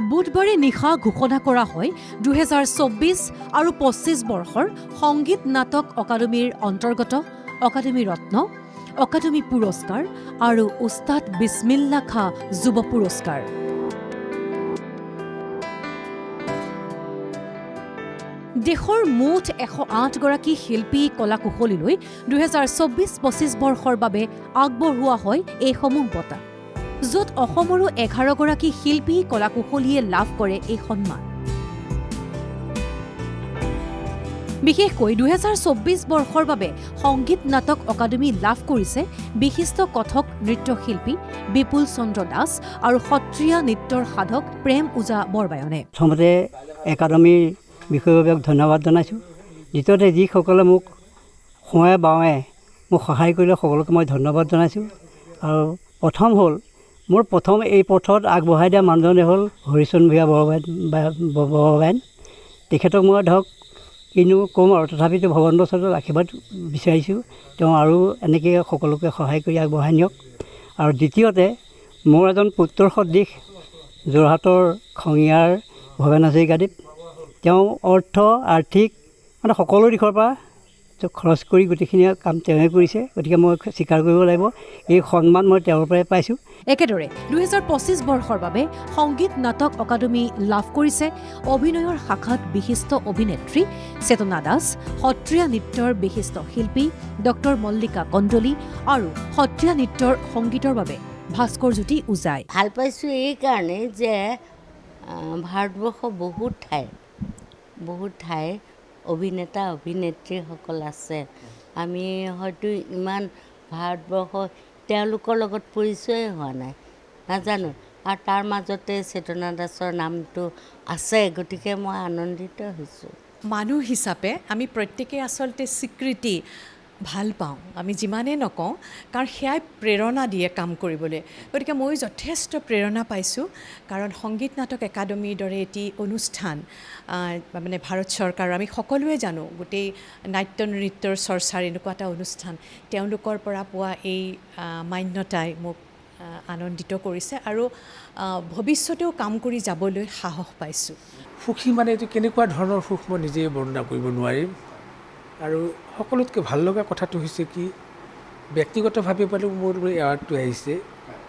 বুধবাৰে নিশা ঘোষণা কৰা হয় 2024 আৰু 25 বৰ্ষৰ সংগীত নাটক অকাডেমীৰ অন্তৰ্গত অকাডেমী ৰত্ন, অকাডেমী পুৰস্কাৰ আৰু উস্তাদ বিছমিল্লা খা যুৱ পুৰস্কাৰ। দেশৰ মুঠ 108 গৰাকী শিল্পী কলা কুশলীলৈ 2024-25 বৰ্ষৰ বাবে আগবঢ়োৱা হয় এইসমূহ বঁটা, য'ত অসমৰো 11 গৰাকী শিল্পী কলা কুশলীয়ে লাভ কৰে এই সন্মান। বিশেষকৈ 2024 বৰ্ষৰ বাবে সংগীত নাটক অকাডেমী লাভ কৰিছে বিশিষ্ট কথক নৃত্যশিল্পী বিপুল চন্দ্ৰ দাস আৰু সত্ৰীয়া নৃত্যৰ সাধক প্ৰেম ওজা বৰবায়নে। প্ৰথমতে একাডেমীৰ বিষয়ববীয়াক ধন্যবাদ জনাইছোঁ। দ্বিতীয়তে যিসকলে মোক সোঁৱে বাৱে মোক সহায় কৰিলে সকলোকে মই ধন্যবাদ জনাইছোঁ। আৰু প্ৰথম হ'ল মোৰ এই পথত আগবঢ়াই দিয়া মানুহজনে হ'ল হৰিচৰণ ভূঞা বৰবায়ন। তেখেতক মই ধৰক কিনো ক'ম আৰু তথাপিতো ভগৱন্তৰ ওচৰত আশীৰ্বাদ বিচাৰিছোঁ, তেওঁ আৰু এনেকৈ সকলোকে সহায় কৰি আগবঢ়াই নিয়ক। আৰু দ্বিতীয়তে মোৰ এজন পুত্ৰৰ সদৃশ যোৰহাটৰ খঙিয়াৰ ভৱেন হাজৰিকাদেৱ, তেওঁ অৰ্থ আৰ্থিক মানে সকলো দিশৰ পৰা খৰচ কৰি গোটেইখিনি কাম তেওঁৱে কৰিছে, গতিকে মই স্বীকাৰ কৰিব লাগিব এই সন্মান মই তেওঁৰ পৰাই পাইছোঁ। একেদৰে 2025 বৰ্ষৰ বাবে সংগীত নাটক অকাডেমী লাভ কৰিছে অভিনয়ৰ শাখাত বিশিষ্ট অভিনেত্ৰী চেতনা দাস, সত্ৰীয়া নৃত্যৰ বিশিষ্ট শিল্পী ডক্টৰ মল্লিকা কণ্ডলী আৰু সত্ৰীয়া নৃত্যৰ সংগীতৰ বাবে ভাস্কৰ জ্যোতি উজাই। ভাল পাইছোঁ এইকাৰণে যে ভাৰতবৰ্ষৰ বহুত ঠাইৰ অভিনেতা অভিনেত্ৰীসকল আছে। আমি হয়তো ইমান ভাৰতবৰ্ষৰ তেওঁলোকৰ লগত পৰিচয় হোৱা নাই, নাজানো, আৰু তাৰ মাজতে চেতনা দাসৰ নামটো আছে, গতিকে মই আনন্দিত হৈছোঁ। মানুহ হিচাপে আমি প্ৰত্যেকেই আচলতে স্বীকৃতি ভাল পাওঁ, আমি যিমানেই নকওঁ, কাৰণ সেয়াই প্ৰেৰণা দিয়ে কাম কৰিবলৈ। গতিকে মই যথেষ্ট প্ৰেৰণা পাইছোঁ, কাৰণ সংগীত নাটক একাডেমীৰ দৰে এটি অনুষ্ঠান মানে ভাৰত চৰকাৰৰ, আমি সকলোৱে জানো গোটেই নাট্য নৃত্যৰ চৰ্চাৰ এনেকুৱা এটা অনুষ্ঠান, তেওঁলোকৰ পৰা পোৱা এই মান্যতাই মোক আনন্দিত কৰিছে আৰু ভৱিষ্যতেও কাম কৰি যাবলৈ সাহস পাইছোঁ। সুখী মানে এইটো কেনেকুৱা ধৰণৰ সুখ মই নিজেই বৰ্ণনা কৰিব নোৱাৰিম। আৰু সকলোতকৈ ভাল লগা কথাটো হৈছে কি, ব্যক্তিগতভাৱে পালেও মোৰ এৱাৰ্ডটো আহিছে।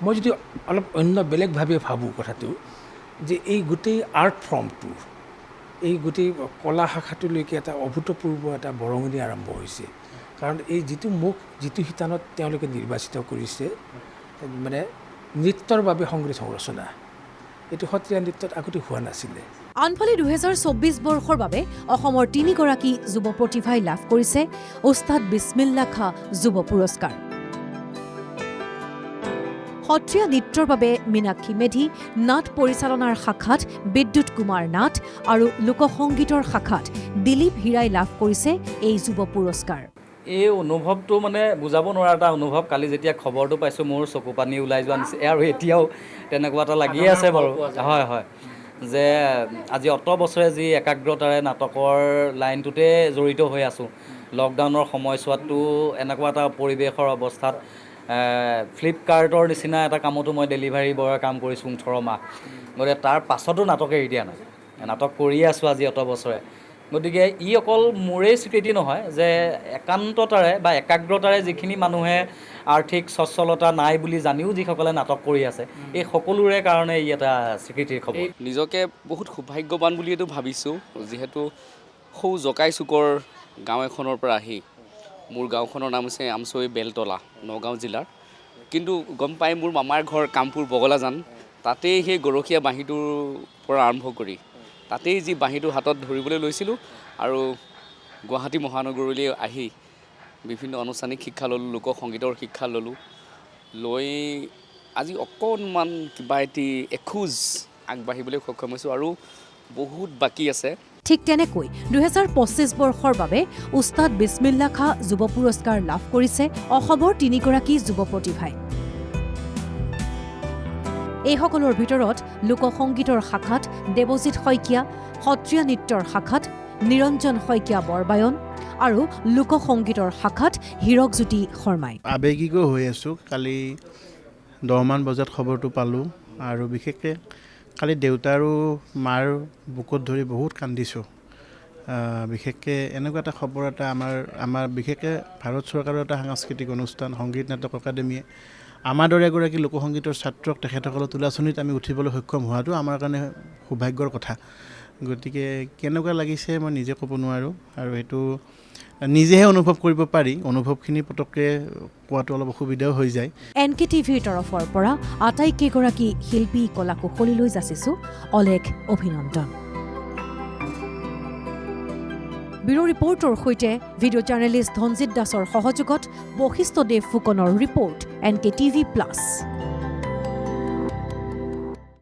মই যদি অলপ অন্য বেলেগভাৱে ভাবোঁ কথাটো, যে এই গোটেই আৰ্ট ফৰ্মটো, এই গোটেই কলা শাখাটোলৈকে এটা অভূতপূৰ্ব এটা বৰঙণি আৰম্ভ হৈছে। কাৰণ এই যিটো শিতানত তেওঁলোকে নিৰ্বাচিত কৰিছে, মানে নৃত্যৰ বাবে সংগীত সংৰচনা, এইটো সত্ৰীয়া নৃত্যত আগতে হোৱা নাছিলে। আনফালে 2024 বৰ্ষৰ বাবে অসমৰ 3 গৰাকী যুৱ প্ৰতিভাই লাভ কৰিছে উস্তাদ বিছমিল্লা খা যুৱ পুৰস্কাৰ। সত্ৰীয়া নৃত্যৰ বাবে মীনাক্ষী মেধি, নাট পৰিচালনাৰ শাখাত বিদ্যুৎ কুমাৰ নাথ আৰু লোকসংগীতৰ শাখাত দিলীপ হীৰাই লাভ কৰিছে এই যুৱ পুৰস্কাৰ। এই অনুভৱটো মানে বুজাব নোৱাৰা এটা অনুভৱ। কালি যেতিয়া খবৰটো পাইছোঁ মোৰ চকু পানী ওলাই যোৱা নিচিনা, আৰু এতিয়াও তেনেকুৱা এটা লাগিয়ে আছে বাৰু। হয়, যে আজি অত বছৰে যি একাগ্ৰতাৰে নাটকৰ লাইনটোতে জড়িত হৈ আছোঁ, লকডাউনৰ সময়ছোৱাতটো এনেকুৱা এটা পৰিৱেশৰ অৱস্থাত ফ্লিপকাৰ্টৰ নিচিনা এটা কামতো মই ডেলিভাৰী বয়ৰ কাম কৰিছোঁ 18 মাহ। গতিকে তাৰ পাছতো নাটক এৰি দিয়া নাই, নাটক কৰিয়ে আছোঁ আজি অত বছৰে। গতিকে ই অকল মোৰেই স্বীকৃতি নহয় যে একান্ততাৰে বা একাগ্ৰতাৰে যিখিনি মানুহে আৰ্থিক সচ্ছলতা নাই বুলি জানিও যিসকলে নাটক কৰি আছে, এই সকলোৰে কাৰণে ই এটা স্বীকৃতিৰ খবৰ। নিজকে বহুত সৌভাগ্যৱান বুলিয়েতো ভাবিছোঁ, যিহেতু সৌ জকাই চুকৰ গাঁও এখনৰ পৰা আহি, মোৰ গাঁওখনৰ নাম হৈছে আমচৈ বেলতলা, নগাঁও জিলাৰ, কিন্তু গম পাই মোৰ মামাৰ ঘৰ কামপুৰ বগলাজান, তাতেই সেই গৰখীয়া বাঁহীটোৰ পৰা আৰম্ভ কৰি তাতেই যি বাঁহীটো হাতত ধৰিবলৈ লৈছিলোঁ, আৰু গুৱাহাটী মহানগৰলৈ আহি বিভিন্ন আনুষ্ঠানিক শিক্ষা ল'লোঁ, লোকসংগীতৰ শিক্ষা ল'লোঁ, লৈ আজি অকণমান কিবা এটি এখোজ আগবাঢ়িবলৈ সক্ষম হৈছোঁ, আৰু বহুত বাকী আছে। ঠিক তেনেকৈ 2025 বৰ্ষৰ বাবে উস্তাদ বিছমিল্লা খা যুৱ পুৰস্কাৰ লাভ কৰিছে অসমৰ 3 গৰাকী যুৱ প্ৰতিভাই। এইসকলৰ ভিতৰত লোকসংগীতৰ শাখাত দেৱজিৎ শইকীয়া, সত্ৰীয়া নৃত্যৰ শাখাত নিৰঞ্জন শইকীয়া বৰবায়ন আৰু লোকসংগীতৰ শাখাত হীৰকজ্যোতি শৰ্মাই। আৱেগিক হৈ আছোঁ। কালি 10মান বজাত খবৰটো পালোঁ, আৰু বিশেষকৈ কালি দেউতা আৰু মাৰ বুকুত ধৰি বহুত কান্দিছোঁ। বিশেষকৈ এনেকুৱা এটা খবৰ এটা আমাৰ বিশেষকৈ ভাৰত চৰকাৰৰ এটা সাংস্কৃতিক অনুষ্ঠান সংগীত নাটক একাডেমীয়ে আমাৰ দৰে এগৰাকী লোকসংগীতৰ ছাত্ৰক তেখেতসকলৰ তোলাচনীত আমি উঠিবলৈ সক্ষম হোৱাটো আমাৰ কাৰণে সৌভাগ্যৰ কথা। গতিকে কেনেকুৱা লাগিছে মই নিজে ক'ব নোৱাৰোঁ, আৰু সেইটো নিজেহে অনুভৱ কৰিব পাৰি। অনুভৱখিনি পটককৈ কোৱাটো অলপ অসুবিধাও হৈ যায়। NKTVৰ তৰফৰ পৰা আটাইকেইগৰাকী শিল্পী কলা কুশলীলৈ যাচিছোঁ অলেখ অভিনন্দন। ব্যুৰ' ৰিপৰ্টৰ সৈতে ভিডিঅ' জাৰ্নেলিষ্ট ধনজিৎ দাসৰ সহযোগত বশিষ্ঠ দেৱ ফুকনৰ ৰিপৰ্ট NKTV+।